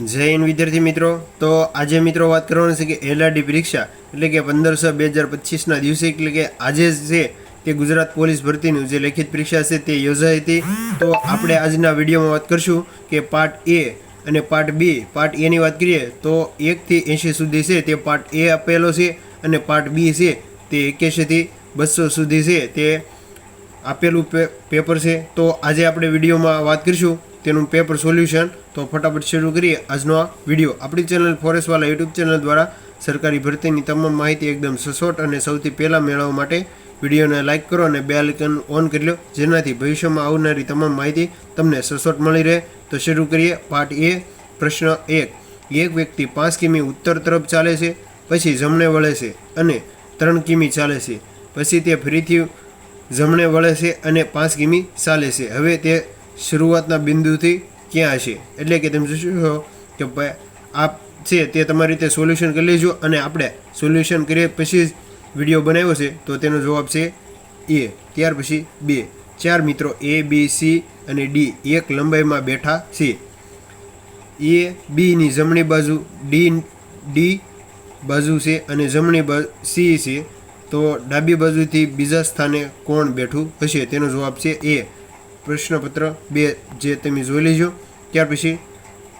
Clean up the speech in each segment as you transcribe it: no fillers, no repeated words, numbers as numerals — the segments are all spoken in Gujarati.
જય હિન્દ વિદ્યાર્થી મિત્રો। તો આજે મિત્રો વાત કરવાની છે કે એલઆરડી પરીક્ષા એટલે કે 15/6/2025ના દિવસે એટલે કે આજે છે તે ગુજરાત પોલીસ ભરતીનું જે લેખિત પરીક્ષા છે તે યોજાઈ હતી। તો આપણે આજના વિડીયોમાં વાત કરશું કે પાર્ટ એ અને પાર્ટ બી। પાર્ટ એ ની વાત કરીએ તો 1 થી 80 સુધી છે તે પાર્ટ એ આપેલો છે અને પાર્ટ બી છે તે 81 થી 200 સુધી છે તે આપેલું પેપર છે। તો આજે આપણે વિડીયોમાં વાત કરીશું તેનું પેપર સોલ્યુશન। તો ફટાફટ શરૂ કરીએ આજનો આ વિડીયો। આપણી ચેનલ ફોરેસ્ટવાલા યુટ્યુબ ચેનલ દ્વારા સરકારી ભરતીની તમામ માહિતી એકદમ સચોટ અને સૌથી પહેલાં મેળવવા માટે વિડીયોને લાઇક કરો અને બેલ આઇકન ઓન કરી લો, જેનાથી ભવિષ્યમાં આવનારી તમામ માહિતી તમને સચોટ મળી રહે। તો શરૂ કરીએ। પાર્ટ એ। પ્રશ્ન 1। એક વ્યક્તિ 5 કિમી ઉત્તર તરફ ચાલે છે, પછી જમણે વળે છે અને 3 કિમી ચાલે છે, પછી તે ફરીથી જમણે વળે છે અને 5 કિમી ચાલે છે। હવે તે શરૂઆતના બિંદુથી ક્યાં હશે? એટલે કે તમે જોશો કે આ છે તે તમારી રીતે સોલ્યુશન કરી લેજો અને આપણે સોલ્યુશન કરીએ પછી જ વિડીયો બનાવ્યો છે તો તેનો જવાબ છે એ। ત્યાર પછી 2। 4 મિત્રો એ બી સી અને ડી એક લંબાઈમાં બેઠા છે। એ બીની જમણી બાજુ ડી બાજુ છે અને જમણી બાજુ સી છે, તો ડાબી બાજુથી બીજા સ્થાને કોણ બેઠું હશે? તેનો જવાબ છે એ। પ્રશ્નપત્ર 2 જે તમે જોઈ લેજો। ત્યાર પછી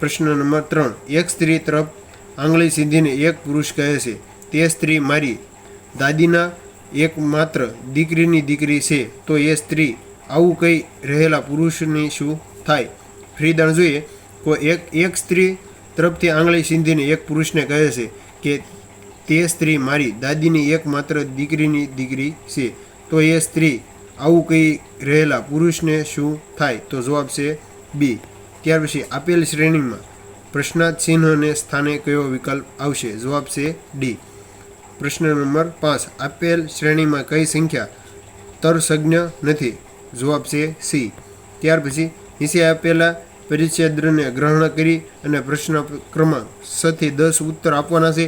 પ્રશ્ન નંબર 3। એક સ્ત્રી તરફ આંગળી સીધીને એક પુરુષ કહે છે, તે સ્ત્રી મારી દાદીના એકમાત્ર દીકરીની દીકરી છે, તો એ સ્ત્રી આવું કહી રહેલા પુરુષની શું થાય? ફ્રીદાણ જોઈએ તો એક સ્ત્રી તરફથી આંગળી સીધીને એક પુરુષને કહે છે કે તે સ્ત્રી મારી દાદીની એકમાત્ર દીકરીની દીકરી છે, તો એ સ્ત્રી આવું કહી રહેલા પુરુષને શું થાય? તો જવાબ છે બી। ત્યાર પછી આપેલ શ્રેણીમાં પ્રશ્નાર્થ ચિહ્નને સ્થાને કયો વિકલ્પ આવશે? જવાબ છે ડી। પ્રશ્ન નંબર 5। આપેલ શ્રેણીમાં કઈ સંખ્યા તર્કસંજ્ઞ નથી? જવાબ છે સી। ત્યાર પછી નીચે આપેલા પરિચ્છેદને ગ્રહણ કરી અને પ્રશ્ન ક્રમાંક 6 થી 10 ઉત્તર આપવાના છે।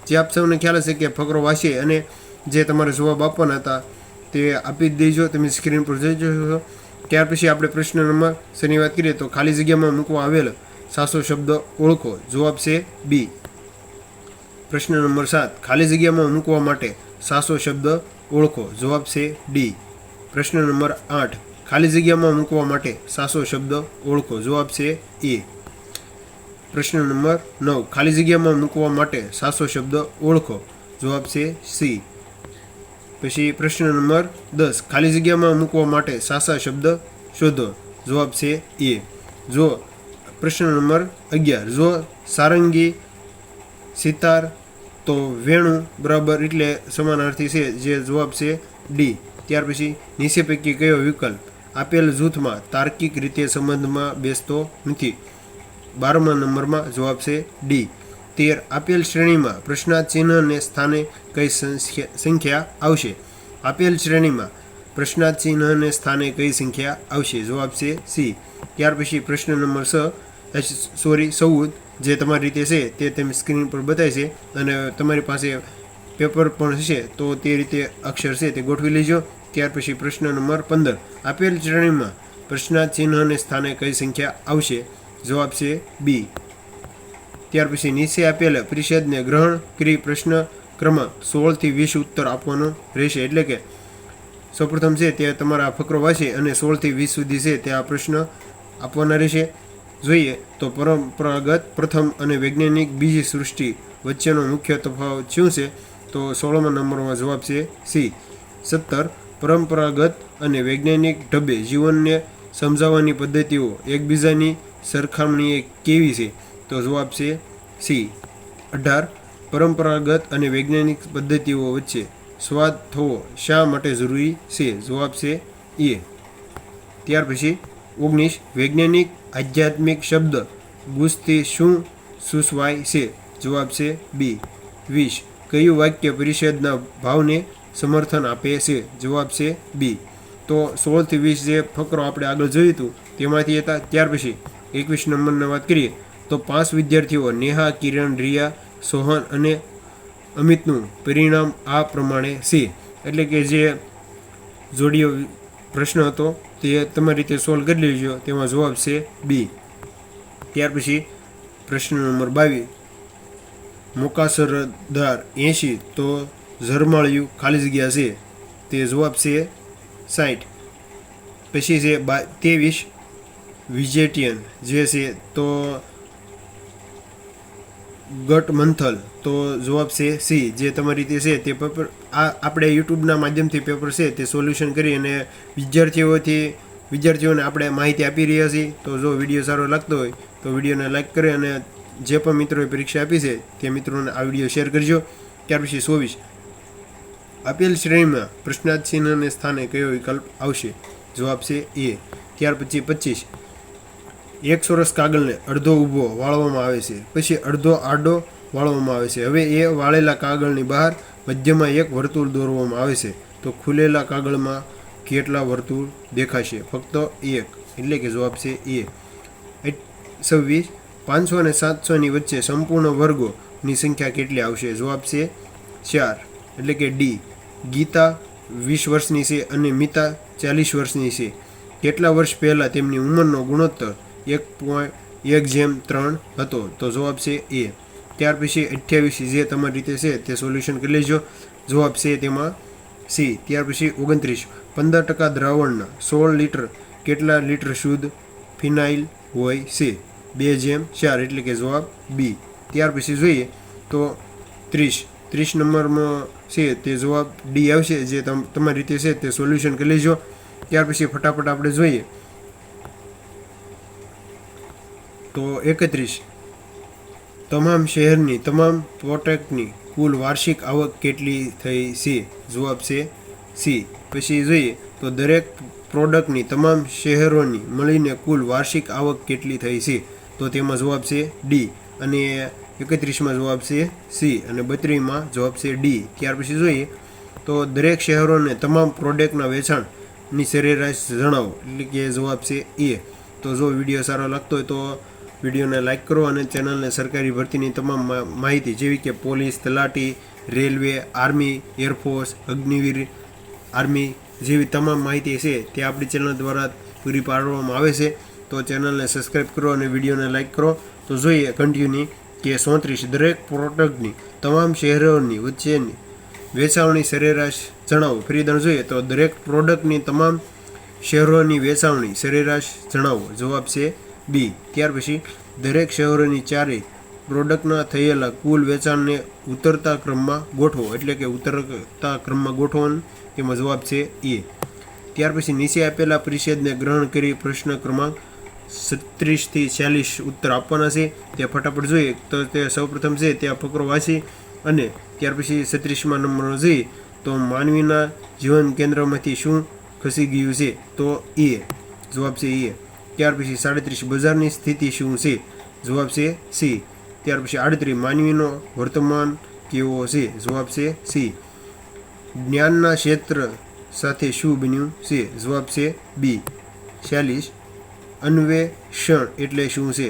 જે આપ સૌને ખ્યાલ હશે કે ફકરો વાંચી અને જે તમારે જવાબ આપવાના હતા તે આપી જ દેજો, તમે સ્ક્રીન પર જોઈ જશો। ત્યાર પછી આપણે પ્રશ્ન નંબર 6 ની વાત કરીએ તો ખાલી જગ્યામાં મૂકવા આવેલ સાચો શબ્દ ઓળખો। જવાબ છે બી। પ્રશ્ન નંબર 7। ખાલી જગ્યામાં મૂકવા માટે સાચો શબ્દ ઓળખો। જવાબ છે ડી। પ્રશ્ન નંબર 8। ખાલી જગ્યામાં મૂકવા માટે સાચો શબ્દ ઓળખો। જવાબ છે એ। પ્રશ્ન નંબર 9। ખાલી જગ્યામાં મૂકવા માટે સાચો શબ્દ ઓળખો। જવાબ છે સી। પછી પ્રશ્ન નંબર 10। ખાલી જગ્યામાં મૂકવા માટે સાચા શબ્દ શોધો। જવાબ છે એ। જો પ્રશ્ન નંબર 11। જો સારંગી સિતાર તો વેણુ બરાબર એટલે સમાનાર્થી છે, જે જવાબ છે ડી। ત્યાર પછી નીચે પૈકી કયો વિકલ્પ આપેલ જૂથમાં તાર્કિક રીતે સંબંધમાં બેસતો નથી? 12મા નંબરમાં જવાબ છે ડી। 13। આપેલ શ્રેણીમાં પ્રશ્નાર્થ ચિહ્નને સ્થાને કઈ સંખ્યા આવશે? આપેલ શ્રેણીમાં પ્રશ્નાર્થ ચિહ્નને સ્થાને કઈ સંખ્યા આવશે? જવાબ છે સી। ત્યાર પછી પ્રશ્ન નંબર 14 જે તમારી રીતે છે તે તમે સ્ક્રીન પર બતાવી છે અને તમારી પાસે પેપર પણ હશે તો તે રીતે અક્ષર છે તે ગોઠવી લેજો। ત્યાર પછી પ્રશ્ન નંબર 15। આપેલ શ્રેણીમાં પ્રશ્નાર્થ ચિહ્નને સ્થાને કઈ સંખ્યા આવશે? જવાબ છે બી। ત્યાર પછી નીચે આપેલ પરિચ્છેદને ગ્રહણ કરી પ્રશ્ન ક્રમાંક 16 થી 20 ઉત્તર આપવાનો રહેશે। એટલે કે સૌપ્રથમ છે તે તમારા ફકરો વાંચી અને 16 થી 20 સુધી છે તે આ પ્રશ્ન આપવાના રહેશે। જોઈએ તો પરંપરાગત પ્રથમ અને વૈજ્ઞાનિક બીજી સૃષ્ટિ વચ્ચેનો મુખ્ય તફાવત શું છે? તો 16મા નંબરમાં જવાબ છે સી। 17। પરંપરાગત અને વૈજ્ઞાનિક ઢબે જીવનને સમજાવવાની પદ્ધતિઓ એકબીજાની સરખામણીએ કેવી છે? તો જવાબ છે સી। 18। પરંપરાગત અને વૈજ્ઞાનિક પદ્ધતિઓ વચ્ચે સ્વાદ થવો શા માટે જરૂરી છે? જવાબ છે એ। ત્યાર પછી 19। વૈજ્ઞાનિક આધ્યાત્મિક શબ્દ ગુજથી શું સૂચવાય છે? જવાબ છે બી। 20। કયું વાક્ય પરિચ્છેદના ભાવને સમર્થન આપે છે? જવાબ છે બી। તો 16 થી 20 જે ફકરો આપણે આગળ જોયું હતું તેમાંથી હતા। ત્યાર પછી 21 નંબરની વાત કરીએ તો 5 વિદ્યાર્થીઓ નેહા, કિરણ, રિયા, સોહન અને અમિતનું પરિણામ આ પ્રમાણે છે। એટલે કે જે જોડીયો પ્રશ્ન હતો તે તમારી રીતે સોલ્વ કરી લેજો, તેમાં જવાબ છે બી। ત્યાર પછી પ્રશ્ન નંબર 22, મોકાસરદાર 80 તો ઝરમાળિયું ખાલી જગ્યા છે, તે જવાબ છે 60. પછી છે 23, વિજેટિયન જે છે તો ગટમંથલ, તો જવાબ છે સી. જે તમારી રીતે છે તે પેપર આપણે યુટ્યુબના માધ્યમથી પેપર છે તે સોલ્યુશન કરી અને વિદ્યાર્થીઓને આપણે માહિતી આપી રહ્યા છીએ. તો જો વિડીયો સારો લાગતો હોય તો વિડીયોને લાઈક કરે અને જે પણ મિત્રોએ પરીક્ષા આપી છે તે મિત્રોને આ વિડીયો શેર કરજો. ત્યાર પછી 24, આપેલ શ્રેણીમાં પ્રશ્નાર્થ ચિહ્નને સ્થાને કયો વિકલ્પ આવશે? જવાબ છે એ. ત્યાર પછી 25, એક ચોરસ કાગળને અડધો ઊભો વાળવામાં આવે છે, પછી અડધો આડો વાળવામાં આવે છે. હવે એ વાળેલા કાગળની બહાર મધ્યમાં એક વર્તુળ દોરવામાં આવે છે, તો ખુલેલા કાગળમાં કેટલા વર્તુળ દેખાશે? ફક્ત એક, એટલે કે જવાબ છે એ. 26, 500 અને 700 ની વચ્ચે સંપૂર્ણ વર્ગોની સંખ્યા કેટલી આવશે? જવાબ છે 4, એટલે કે ડી. ગીતા 20 વર્ષની છે અને મિતા 40 વર્ષની છે. કેટલા વર્ષ પહેલાં તેમની ઉંમરનો ગુણોત્તર 1:1:3 હતો? તો જવાબ છે એ. ત્યાર પછી 28, જે તમારી રીતે છે તે સોલ્યુશન કરી લેજો. જવાબ છે તેમાં સી. ત્યાર પછી 29, 15% દ્રાવણના 16 લીટર કેટલા લીટર શુદ્ધ ફિનાઇલ હોય છે? 2:4, એટલે કે જવાબ બી. ત્યાર પછી જોઈએ તો 30 નંબરમાં છે તે જવાબ ડી આવશે. જે તમારી રીતે છે તે સોલ્યુશન કરી લેજો. ત્યાર પછી ફટાફટ આપણે જોઈએ તો 31, તમામ શહેરની તમામ પ્રોડક્ટની કુલ વાર્ષિક આવક કેટલી થઈ છે? જવાબ છે સી. પછી જોઈએ તો દરેક પ્રોડક્ટની તમામ શહેરોની મળીને કુલ વાર્ષિક આવક કેટલી થઈ છે? તો તેમાં જવાબ છે ડી. અને 31માં જવાબ છે સી અને 32માં જવાબ છે ડી. ત્યાર પછી જોઈએ તો દરેક શહેરોને તમામ પ્રોડક્ટના વેચાણની સરેરાશ જણાવો, એટલે કે જવાબ છે એ. તો જો વિડીયો સારો લાગતો હોય તો વિડીયોને લાઈક કરો અને ચેનલને સરકારી ભરતીની તમામ માહિતી જેવી કે પોલીસ, તલાટી, railway, army, air force, Agniveer army જેવી તમામ માહિતી છે તે આપણી ચેનલ દ્વારા પૂરી પાડવામાં આવે છે. તો ચેનલને સબસ્ક્રાઈબ કરો અને વિડીયોને લાઈક કરો. તો જોઈએ કન્ટિન્યુ કે 37, દરેક પ્રોડક્ટની તમામ શહેરોની વચ્ચેની વેચાણની સરેરાશ જણાવો. ફરીથી જોઈએ તો દરેક પ્રોડક્ટની તમામ શહેરોની વેચાણની સરેરાશ જણાવો. જવાબ છે બી. ત્યાર પછી દરેક શહેરોની ચારેય પ્રોડક્ટના થયેલા કુલ વેચાણને ઉતરતા ક્રમમાં ગોઠવો, એટલે કે ઉતરતા ક્રમમાં ગોઠવવાનું. તેમાં જવાબ છે એ. ત્યાર પછી નીચે આપેલા પરિચ્છેદને ગ્રહણ કરી પ્રશ્ન ક્રમાંક 36 થી 46 ઉત્તર આપવાના છે. તે ફટાફટ જોઈએ તો તે સૌપ્રથમ છે તે ફકરો વાંચી અને ત્યાર પછી 36માં નંબરનો જોઈએ તો માનવીના જીવન કેન્દ્રમાંથી શું ખસી ગયું છે? તો એ. જવાબ છે એ. ત્યાર પછી 37, બજારની સ્થિતિ શું છે? જવાબ છે સી. ત્યાર પછી 38, માનવીનો વર્તમાન કેવો છે? જવાબ છે સી. જ્ઞાનના ક્ષેત્ર સાથે શું બન્યું છે? જવાબ છે બી. 46, અન્વેષણ એટલે શું છે?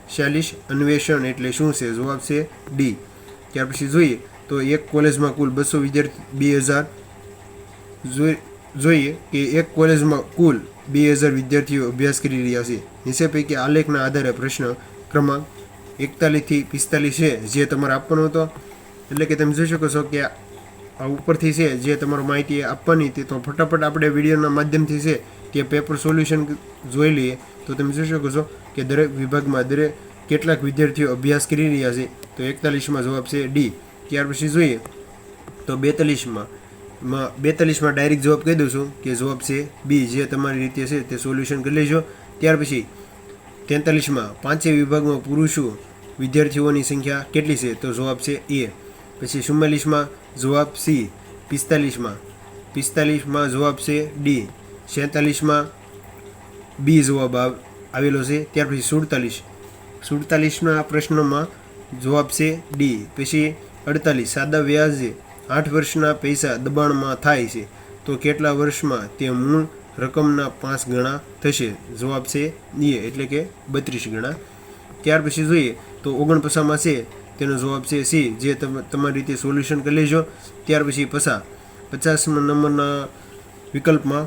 46, અન્વેષણ એટલે શું છે? જવાબ છે ડી. ત્યાર પછી જોઈએ તો એક કોલેજમાં કુલ 200 વિદ્યાર્થી જોઈએ કે એક કોલેજમાં કુલ 2000 વિદ્યાર્થીઓ અભ્યાસ કરી રહ્યા છે. નીચે પૈકી આલેખના આધારે પ્રશ્ન ક્રમાંક 41 થી 45 છે જે તમારે આપવાનો હતો. એટલે કે તમે જોઈ શકો છો કે આ ઉપરથી છે જે તમારો માહિતી આપવાની હતી. તો ફટાફટ આપણે વિડીયોના માધ્યમથી છે તે પેપર સોલ્યુશન જોઈ લઈએ. તો તમે જોઈ શકો છો કે દરેક વિભાગમાં કેટલાક વિદ્યાર્થીઓ અભ્યાસ કરી રહ્યા છે. તો 41માં જવાબ છે ડી. ત્યાર પછી જોઈએ તો 42માં ડાયરેક્ટ જવાબ કહી દઉં છું કે જવાબ છે બી. જે તમારી રીતે છે તે સોલ્યુશન કરી લેજો. ત્યાર પછી 43માં પાંચેય વિભાગમાં પુરુષો વિદ્યાર્થીઓની સંખ્યા કેટલી છે? તો જવાબ છે એ. પછી 44માં જવાબ સી. 45માં જવાબ છે ડી. 47માં બી જવાબ આવેલો છે. ત્યાર પછી 47ના પ્રશ્નોમાં જવાબ છે ડી. પછી 48, સાદા વ્યાજે 8 વર્ષના પૈસા દબાણમાં થાય છે તો કેટલા વર્ષમાં તે મૂળ રકમના 5 ગણા થશે? જવાબ છે એ, એટલે કે 32 ગણા. ત્યાર પછી જોઈએ તો 49માં છે તેનો જવાબ છે સી. જે તમારી રીતે સોલ્યુશન કરી લેજો. ત્યાર પછી 50 નંબરના વિકલ્પમાં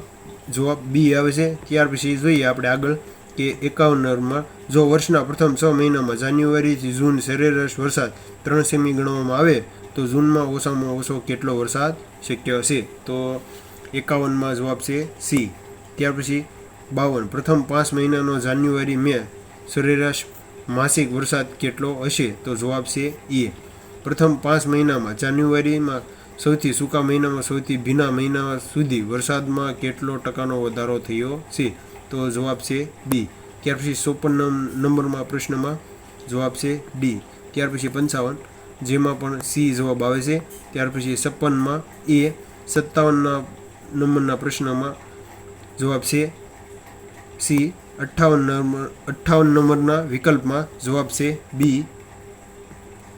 જવાબ બી આવે છે. ત્યાર પછી જોઈએ આપણે આગળ કે 51 નંબરમાં જો વર્ષના પ્રથમ 6 મહિનામાં જાન્યુઆરીથી જૂન સરેરાશ વરસાદ 3 સેમી ગણવામાં આવે તો જૂનમાં ઓછામાં ઓછો કેટલો વરસાદ શક્ય હશે? તો 51માં જવાબ છે સી. ત્યાર પછી 52 પ્રથમ 5 મહિનાનો જાન્યુઆરી મે સરેરાશ માસિક વરસાદ કેટલો હશે? તો જવાબ છે એ. પ્રથમ 5 મહિનામાં જાન્યુઆરીમાં સૌથી સૂકા મહિનામાં સૌથી ભીના મહિના સુધી વરસાદમાં કેટલો ટકાનો વધારો થયો છે? તો જવાબ છે બી. ત્યાર પછી 54 નંબરમાં પ્રશ્નમાં જવાબ છે ડી. ત્યાર પછી 55 જેમાં પણ સી જવાબ આવે છે. ત્યાર પછી 56માં એ. 57 નંબરના પ્રશ્નમાં જવાબ છે સી. 58 નંબરના વિકલ્પમાં જવાબ છે બી.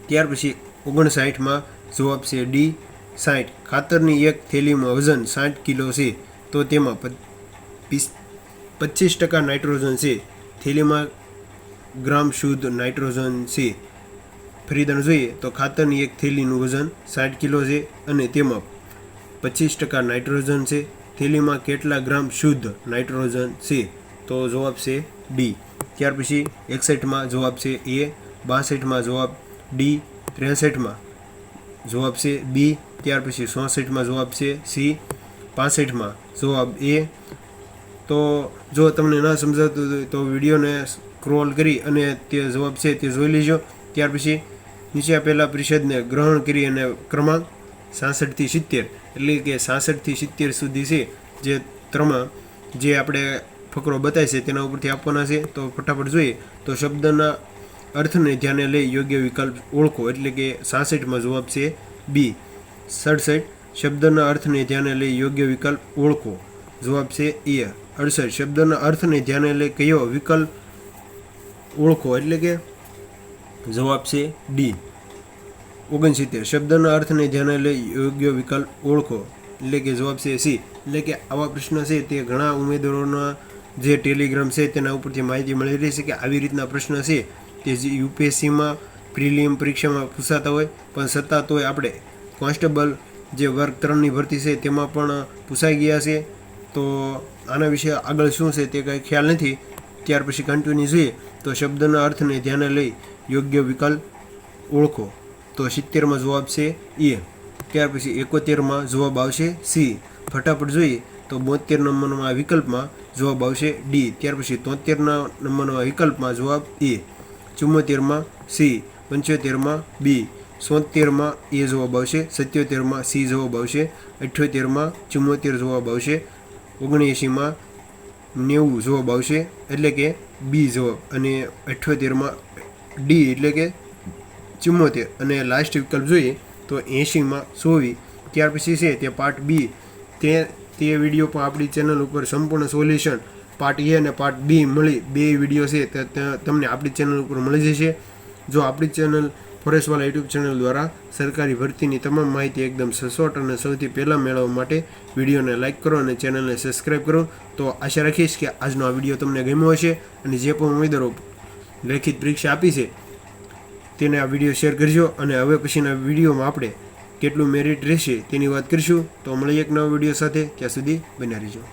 ત્યાર પછી 59માં જવાબ છે ડી. 60 ખાતરની એક થેલીમાં વજન 60 કિલો છે તો તેમાં 25% નાઇટ્રોજન છે. થેલીમાં ગ્રામ શુદ્ધ નાઇટ્રોજન છે. ફરીદાન જોઈએ તો ખાતરની એક થેલીનું વજન 60 કિલો છે અને તેમાં 25% નાઇટ્રોજન છે. થેલીમાં કેટલા ગ્રામ શુદ્ધ નાઇટ્રોજન છે? તો જવાબ છે ડી. ત્યાર પછી 61માં જવાબ છે એ. 62માં જવાબ ડી. 63માં જવાબ છે બી. ત્યાર પછી 64માં જવાબ છે સી. 65માં જવાબ એ. તો જો તમને ના સમજાતું હોય તો વિડીયોને સ્ક્રોલ કરી અને તે જવાબ છે તે જોઈ લેજો. ત્યાર પછી નીચે આપેલા પરિષદને ગ્રહણ કરી અને ક્રમાંક 66થી 70 એટલે કે 66થી 70 સુધી છે જે ત્રમાં જે આપણે ફકરો બતાવે છે તેના ઉપરથી આપવાના છે. તો ફટાફટ જોઈએ તો શબ્દના અર્થને ધ્યાને લઈ યોગ્ય વિકલ્પ ઓળખો એટલે કે 66માં જવાબ છે બી. 67 શબ્દના અર્થને ધ્યાને લઈ યોગ્ય વિકલ્પ ઓળખો જવાબ છે એ. 68 શબ્દના અર્થને ધ્યાને લઈ કયો વિકલ્પ ઓળખો એટલે કે જવાબ છે ડી. 69 શબ્દના અર્થને ધ્યાને લઈ યોગ્ય વિકલ્પ ઓળખો એટલે કે જવાબ છે સી. એટલે કે આવા પ્રશ્ન છે તે ઘણા ઉમેદવારોના જે ટેલિગ્રામ છે તેના ઉપરથી માહિતી મળી રહી છે કે આવી રીતના પ્રશ્ન છે તે યુપીએસસીમાં પ્રિલિમ પરીક્ષામાં પૂછાતા હોય પણ છતાં તોય આપણે કોન્સ્ટેબલ જે વર્ગ 3ની ભરતી છે તેમાં પણ પૂછાઈ ગયા છે. તો આના વિશે આગળ શું છે તે કંઈ ખ્યાલ નથી. ત્યાર પછી કન્ટિન્યુ જોઈએ તો શબ્દના અર્થને ધ્યાને લઈ યોગ્ય વિકલ્પ ઓળખો તો 70માં જવાબ છે એ. ત્યાર પછી 71માં જવાબ આવશે સી. ફટાફટ જોઈએ તો 72 નંબરના વિકલ્પમાં જવાબ આવશે ડી. ત્યાર પછી 73 નંબરના વિકલ્પમાં જવાબ એ. 74માં સી. 75માં બી. 77માં એ જવાબ આવશે. 77માં સી જવાબ આવશે. 78માં 74 જવાબ આવશે. 79માં 90 જવાબ આવશે એટલે કે બી જવાબ. અને 78માં ડી એટલે કે 74 અને લાસ્ટ વિકલ્પ જોઈએ તો 80માં 24. ત્યાર પછી છે તે પાર્ટ બી તે વિડીયો પણ આપણી ચેનલ ઉપર સંપૂર્ણ સોલ્યુશન પાર્ટ એ અને પાર્ટ બી મળી બે વિડીયો છે તે તમને આપણી ચેનલ ઉપર મળી જશે. જો આપણી ચેનલ ફોરેસ્ટવાલા યુટ્યુબ ચેનલ દ્વારા સરકારી ભરતીની તમામ માહિતી એકદમ સચોટ અને સૌથી પહેલાં મેળવવા માટે વિડીયોને લાઇક કરો અને ચેનલને સબસ્ક્રાઈબ કરો. તો આશા રાખીશ કે આજનો આ વિડીયો તમને ગમ્યો હશે અને જે પણ ઉમેદવારો લેખિત પરીક્ષા આપી છે તેને આ વિડીયો શેર કરજો. અને હવે પછીના વિડીયોમાં આપણે કેટલું મેરિટ રહેશે તેની વાત કરીશું. તો મળીએ એક નવા વિડીયો સાથે. ત્યાં સુધી બન્યા રહેજો.